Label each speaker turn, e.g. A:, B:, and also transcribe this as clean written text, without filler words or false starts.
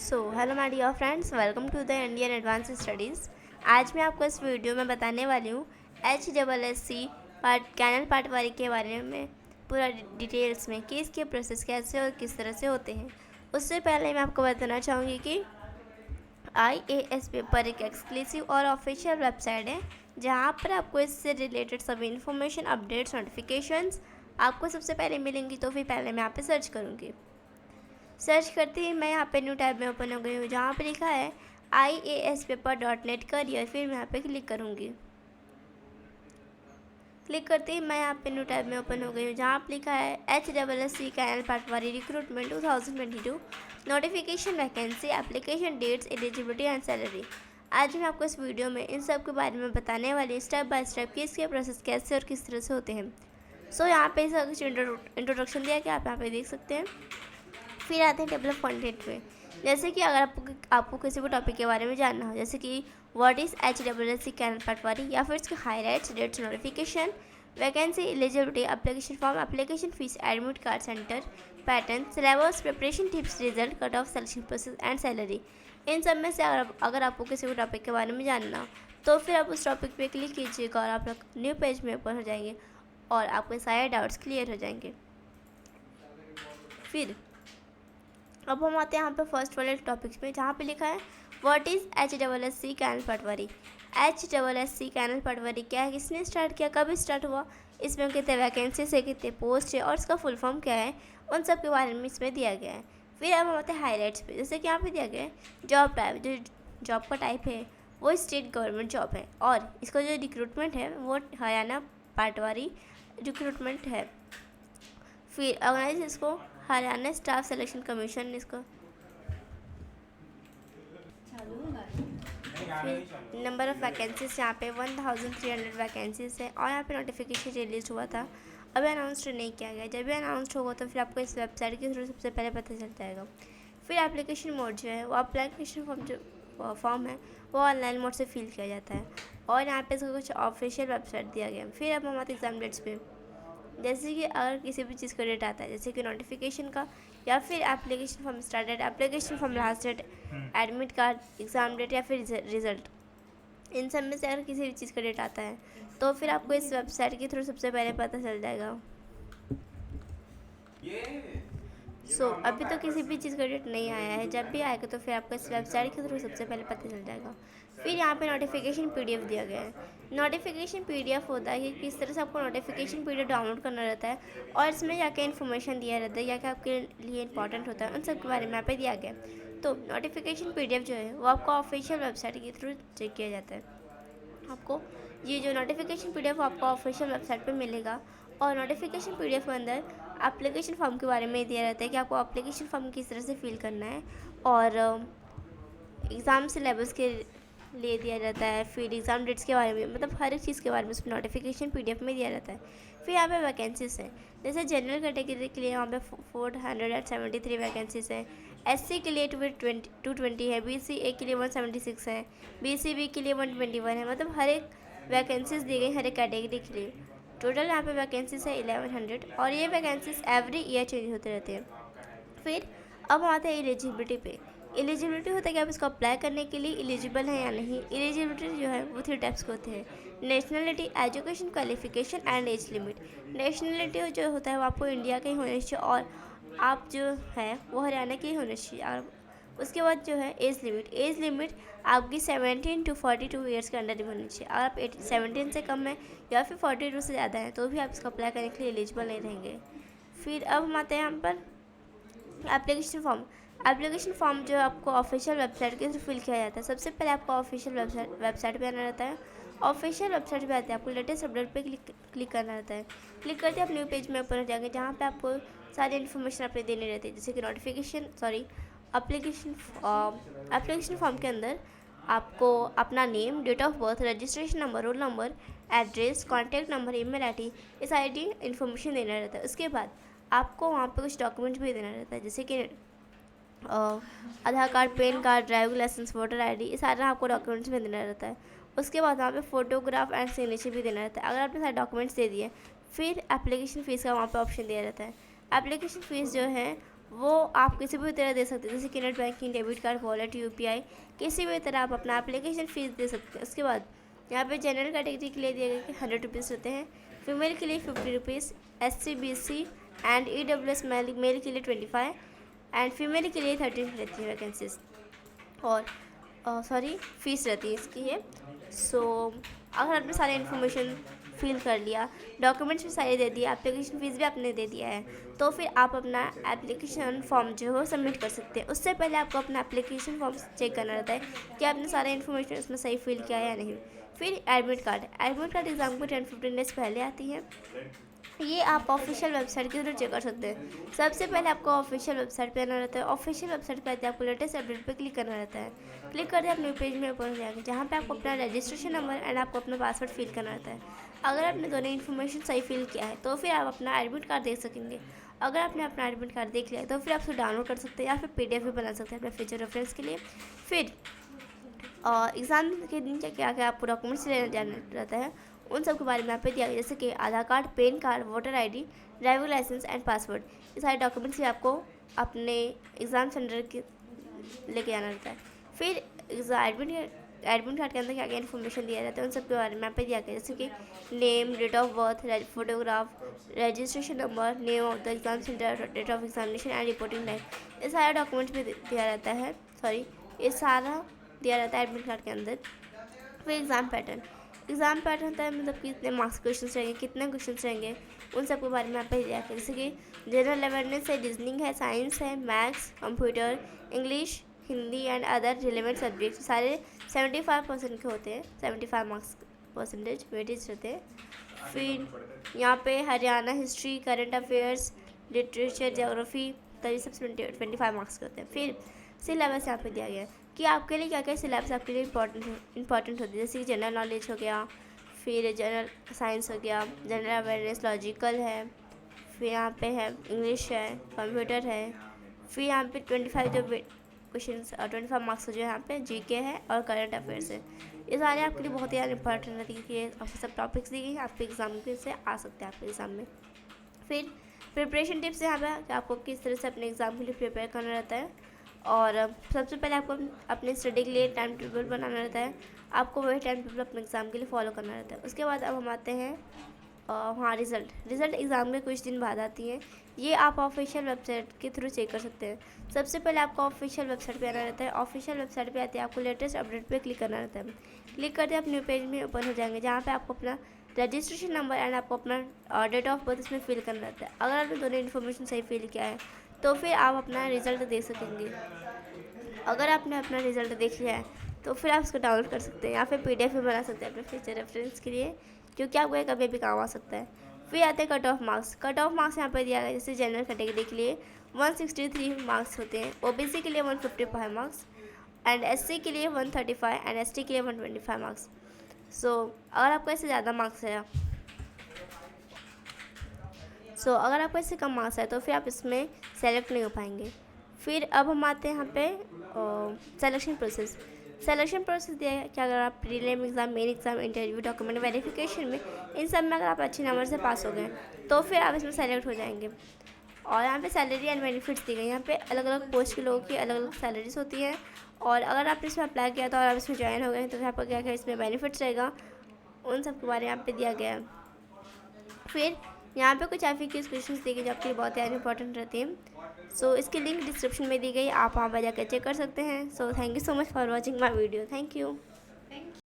A: Hello my dear friends, welcome to the Indian advance studies. आज मैं आपको इस वीडियो में बताने वाली हूँ HSSC कैनल पटवारी के बारे में पूरा डिटेल्स में कि इसके प्रोसेस कैसे और किस तरह से होते हैं। उससे पहले मैं आपको बताना चाहूँगी कि IAS पेपर एक एक्सक्लूसिव और ऑफिशियल वेबसाइट है जहाँ पर आपको इससे रिलेटेड सभी इन्फॉर्मेशन, अपडेट्स, नोटिफिकेशंस आपको सबसे पहले मिलेंगी। तो फिर पहले मैं यहाँ पे सर्च करूँगी। सर्च करते ही मैं यहाँ पे न्यू टैब में ओपन हो गई हूँ जहाँ पे लिखा है IASpaper.net करियर। फिर मैं यहाँ पे क्लिक करूँगी। क्लिक करते ही मैं यहाँ पे न्यू टैब में ओपन हो गई हूँ जहाँ पे लिखा है HSSC canal patwari recruitment 2022 notification, vacancy, application dates, eligibility and salary. आज मैं आपको इस वीडियो में इन सब के बारे में बताने वाली स्टेप बाय स्टेप कि इसके प्रोसेस कैसे और किस तरह से होते हैं। यहाँ पे इसका कुछ इंट्रोडक्शन दिया कि आप यहाँ पे देख सकते हैं। फिर आते हैं टेबल ऑफ कंटेंट पे। जैसे कि अगर आपको किसी भी टॉपिक के बारे में जानना हो, जैसे कि what is HSSC canal patwari, या फिर इसके highlights, dates, notification, vacancy, eligibility, application form, application fees, admit card centre, pattern, syllabus, preparation tips, result, cut off, selection process and salary. इन सब में से अगर आपको किसी भी टॉपिक के बारे में जानना हो तो फिर आप उस टॉपिक पे क्लिक कीजिएगा और आप न्यू पेज में ओपन हो जाएंगे और आपके सारे डाउट्स क्लियर हो जाएंगे। फिर अब हम आते हैं यहाँ पे फर्स्ट वाले टॉपिक्स में जहाँ पे लिखा है what is HSSC canal patwari. HSSC canal patwari क्या है, किसने स्टार्ट किया, कब स्टार्ट हुआ, इसमें कितने वैकेंसीज है, कितने पोस्ट है और इसका फुल फॉर्म क्या है, उन सब के बारे में इसमें दिया गया है। फिर अब हम आते हैं हाईलाइट्स पे। जैसे कि यहाँ पे दिया गया है जॉब टाइप, जो जॉब का टाइप है वो स्टेट गवर्नमेंट जॉब है और इसका जो रिक्रूटमेंट है वो हरियाणा पटवारी रिक्रूटमेंट है। फिर ऑर्गेनाइज इसको हरियाणा स्टाफ सिलेक्शन कमीशन इसको। फिर नंबर ऑफ़ वैकेंसीज यहाँ पे 1300 वैकेंसीज है और यहाँ पे नोटिफिकेशन रिलीज हुआ था, अभी अनाउंसड नहीं किया गया। जब भी अनाउंसड होगा तो फिर आपको इस वेबसाइट के थ्रू सबसे पहले पता चल जाएगा। फिर एप्लीकेशन मोड जो है वो एप्लीकेशन फॉर्म जो फॉर्म है वो ऑनलाइन मोड से फिल किया जाता है और यहाँ पे इसका कुछ ऑफिशियल वेबसाइट दिया गया है। फिर अब हम आते हैं एग्जाम डेट्स पे। जैसे कि अगर किसी भी चीज़ का डेट आता है, जैसे कि नोटिफिकेशन का या फिर application form start date, application form last date, admit card, exam date या फिर रिजल्ट, इन सब में से अगर किसी भी चीज़ का डेट आता है तो फिर आपको इस वेबसाइट के थ्रू सबसे पहले पता चल जाएगा। अभी तो किसी भी चीज़ का डेट नहीं आया है, जब भी आएगा तो फिर आपको इस वेबसाइट के थ्रू सबसे पहले पता चल जाएगा। फिर यहाँ पे नोटिफिकेशन PDF दिया गया है। नोटिफिकेशन PDF होता है कि किस तरह से आपको नोटिफिकेशन PDF डाउनलोड करना रहता है और इसमें क्या क्या इन्फॉर्मेशन दिया रहता है, या क्या आपके लिए इंपॉर्टेंट होता है, उन सब के बारे में यहाँ पे दिया गया है। तो नोटिफिकेशन PDF जो है वो आपको ऑफिशियल वेबसाइट के थ्रू चेक किया जाता है। आपको ये जो नोटिफिकेशन PDF आपको ऑफिशियल वेबसाइट पे मिलेगा और नोटिफिकेशन PDF के अंदर एप्लीकेशन फॉर्म के बारे में दिया रहता है कि आपको एप्लीकेशन फॉर्म किस तरह से फिल करना है और एग्ज़ाम सिलेबस के लिए दिया जाता है। फिर एग्ज़ाम डेट्स के बारे में, मतलब हर एक चीज़ के बारे में उसमें नोटिफिकेशन PDF में दिया रहता है। फिर यहाँ पे वैकेंसीज हैं, जैसे जनरल कैटेगरी के लिए यहाँ पे 473 वैकेंसीज है, SC के लिए 220 है, BCA के लिए 176 है, BCB के लिए 121 है। मतलब हर एक वैकेंसीज दी गई हर एक कैटेगरी के लिए। टोटल यहाँ पे वैकेंसीज है 1100 और ये वैकेंसीज एवरी ईयर चेंज होते रहते हैं। फिर अब हम आते हैं एलिजिबिलिटी पे। एलिजिबिलिटी होता है कि आप इसको अप्लाई करने के लिए एलिजिबल हैं या नहीं। एलिजिबिलिटी जो है वो 3 टाइप्स के होते हैं, nationality, education qualification and age limit. Nationality जो होता है वो आपको इंडिया का ही होना चाहिए और आप जो है वो हरियाणा के ही होना चाहिए। और उसके बाद जो है एज लिमिट आपकी 17 to 42 ईयर्स के अंडर ही होनी चाहिए। अगर आप 17 से कम है या फिर 42 से ज़्यादा है तो भी आप इसको अप्लाई करने के लिए एलिजिबल नहीं रहेंगे। फिर अब हम आते हैं यहाँ पर एप्लीकेशन फॉर्म जो आपको ऑफिशियल वेबसाइट के थ्रू फिल किया जाता है। सबसे पहले आपको ऑफिशियल वेबसाइट पे आना रहता है। ऑफिशियल वेबसाइट पे आते हैं आपको लेटेस्ट अपडेट पे क्लिक करना रहता है। क्लिक करते हैं आप न्यू पेज में ओपन हो जाएंगे जहाँ पे आपको सारी इन्फॉर्मेशन अपने देनी रहती है, जैसे कि एप्लीकेशन फॉर्म के अंदर आपको अपना name, date of birth, registration number, roll number, address, contact number, email ID, इस ID इन्फॉर्मेशन देना रहता है। उसके बाद आपको वहाँ पे कुछ डॉक्यूमेंट्स भी देना रहता है, जैसे कि Aadhaar card, PAN card, driving licence, voter ID, ये सारा आपको डॉक्यूमेंट्स में देना रहता है। उसके बाद वहाँ पे फ़ोटोग्राफ एंड सिग्नेचर भी देना रहता है। अगर आपने सारे डॉक्यूमेंट्स दे दिए फिर एप्लीकेशन फ़ीस का वहाँ पे ऑप्शन दिया रहता है। एप्लीकेशन फ़ीस जो है वो आप किसी भी तरह दे सकते हैं, जैसे कि net banking, debit card, wallet, UPI, किसी भी तरह आप अपना एप्लीकेशन फ़ीस दे सकते हैं। उसके बाद यहाँ पे जनरल कैटेगरी के लिए दिए गए कि 100 रुपीज़ रहते हैं, फीमेल के लिए 50 rupees, SC BC and EWS male के लिए 25 एंड फीमेल के लिए 13 रहती है वैकेंसीज, और फ़ीस रहती है इसकी है। सो अगर आपने सारे इन्फॉर्मेशन फिल कर लिया, डॉक्यूमेंट्स भी सारे दे दिए, एप्लीकेशन फ़ीस भी आपने दे दिया है, तो फिर आप अपना एप्लीकेशन फॉर्म जो है वो सबमिट कर सकते हैं। उससे पहले आपको अपना एप्लीकेशन फॉर्म चेक करना रहता है कि आपने सारा इन्फॉर्मेशन उसमें सही फिल किया है या नहीं। फिर एडमिट कार्ड एग्ज़ाम को 10-15 डेज़ पहले आती है। ये आप ऑफिशियल वेबसाइट के थ्रू चेक कर सकते हैं। सबसे पहले आपको ऑफिशियल वेबसाइट पे आना रहता है। ऑफिशियल वेबसाइट पे आते आपको लेटेस्ट अपडेट पे क्लिक करना रहता है। क्लिक करते आप न्यू पेज में ओपन हो जाएंगे, जहाँ पे आपको अपना रजिस्ट्रेशन नंबर एंड आपको अपना पासवर्ड फिल करना रहता है। अगर आपने दोनों इन्फॉर्मेशन सही फिल किया है तो फिर आप अपना एडमिट कार्ड देख सकेंगे। अगर आपने अपना एडमिट कार्ड देख लिया है तो फिर आप उसको डाउनलोड कर सकते हैं या फिर PDF भी बना सकते हैं अपने फ्यूचर रेफरेंस के लिए। फिर एग्ज़ाम के दिन क्या क्या आपको डॉक्यूमेंट्स लेना जाना रहता है, उन सब के बारे में यहाँ पे दिया गया, जैसे कि Aadhaar card, PAN card, voter ID, driving licence and password. ये सारे डॉक्यूमेंट्स भी आपको अपने एग्ज़ाम सेंटर के लेके आना रहता है। फिर एडमिट कार्ड के अंदर क्या क्या इन्फॉर्मेशन दिया जाता है उन सब के बारे में यहाँ पे दिया गया, जैसे कि name, date of birth, photograph, registration number, name of the exam centre, date of examination and reporting time. ये सारा डॉक्यूमेंट्स भी दिया रहता है, ये सारा दिया रहता है एडमिट कार्ड के अंदर। फिर एग्ज़ाम पैटर्न होता है, मतलब कितने मार्क्स क्वेश्चन रहेंगे, कितने क्वेश्चन रहेंगे, उन सब के बारे में यहाँ पे दिया है, जैसे कि जनरल अवेयरनेस है, रीजनिंग है, साइंस है, maths, computer, English, Hindi and other relevant subject. सारे 75% के होते हैं, 75 मार्क्स परसेंटेज वेटेज रहते हैं। फिर यहाँ पे Haryana history, current affairs, literature, geography, तो ये सब 25 मार्क्स के होते हैं। फिर सिलेबस यहाँ पे दिया गया है कि आपके लिए क्या क्या सिलेबस आपके लिए इंपॉर्टेंट होती है, जैसे कि जनरल नॉलेज हो गया, फिर जनरल साइंस हो गया, जनरल अवेयरनेस, लॉजिकल है, फिर यहाँ पे है इंग्लिश है, कंप्यूटर है, फिर यहाँ पे 25 जो क्वेश्चन 25 मार्क्स जो यहाँ पे GK है और करंट अफेयर्स है। ये सारे आपके लिए बहुत ही ज़्यादा इंपॉर्टेंट रहती है कि आपको सब टॉपिक्स दी गई आपके एग्ज़ाम के से आ सकते हैं आपके एग्ज़ाम में। फिर प्रिपरेशन टिप्स यहाँ पे कि आपको किस तरह से अपने एग्ज़ाम के लिए प्रिपेयर करना रहता है, और सबसे पहले आपको अपने स्टडी के लिए टाइम टेबल बनाना रहता है, आपको वही टाइम टेबल अपने एग्ज़ाम के लिए फॉलो करना रहता है। उसके बाद अब हम आते हैं वहाँ रिज़ल्ट एग्ज़ाम में कुछ दिन बाद आती है। ये आप ऑफिशियल वेबसाइट के थ्रू चेक कर सकते हैं। सबसे पहले आपको ऑफिशियल वेबसाइट पे आना रहता है। ऑफिशियल वेबसाइट पे आते हैं आपको लेटेस्ट अपडेट पे क्लिक करना रहता है। क्लिक करते आप न्यू पेज में ओपन हो जाएंगे, जहाँ पे आपको अपना रजिस्ट्रेशन नंबर एंड आपको अपना डेट ऑफ बर्थ इसमें फिल करना रहता है। अगर आपने दोनों इन्फॉर्मेशन सही फिल किया है तो फिर आप अपना रिज़ल्ट देख सकेंगे। अगर आपने अपना रिज़ल्ट देख लिया है तो फिर आप उसको डाउनलोड कर सकते हैं या फिर PDF भी बना सकते हैं अपने फ्यूचर रेफरेंस के लिए, क्योंकि आपको ये कभी भी काम आ सकता है। फिर आते हैं कट ऑफ मार्क्स यहाँ पर दिया गया, जैसे जनरल कैटेगरी के लिए 163 मार्क्स होते हैं, OBC के लिए 155 मार्क्स एंड SC के लिए 135 एंड ST के लिए 125 मार्क्स। सो अगर आपको इससे ज़्यादा मार्क्स है अगर आपको इससे कम मार्क्स है तो फिर आप इसमें सेलेक्ट नहीं हो पाएंगे। फिर अब हम आते हैं यहाँ पे सिलेक्शन प्रोसेस दिया है कि अगर आप prelim exam, main exam, interview, document verification में, इन सब में अगर आप अच्छे नंबर से पास हो गए तो फिर आप इसमें सेलेक्ट हो जाएंगे। और यहाँ पे सैलरी एंड बेनिफिट्स दी गई, यहाँ पे अलग अलग पोस्ट के लोगों की अलग अलग सैलरीज होती हैं, और अगर आपने इसमें अप्लाई किया तो और आप इसमें ज्वाइन हो गए तो आपका क्या क्या इसमें बेनिफिट्स रहेगा, उन सब के बारे में यहाँ पे दिया गया है। फिर यहाँ पे कुछ FAQ क्वेश्चंस दिए गए जो आपके लिए बहुत ज़्यादा इंपॉर्टेंट रहते हैं। सो इसकी लिंक डिस्क्रिप्शन में दी गई, आप वहाँ पर जाकर चेक कर सकते हैं। So thank you so much for watching my video. Thank you.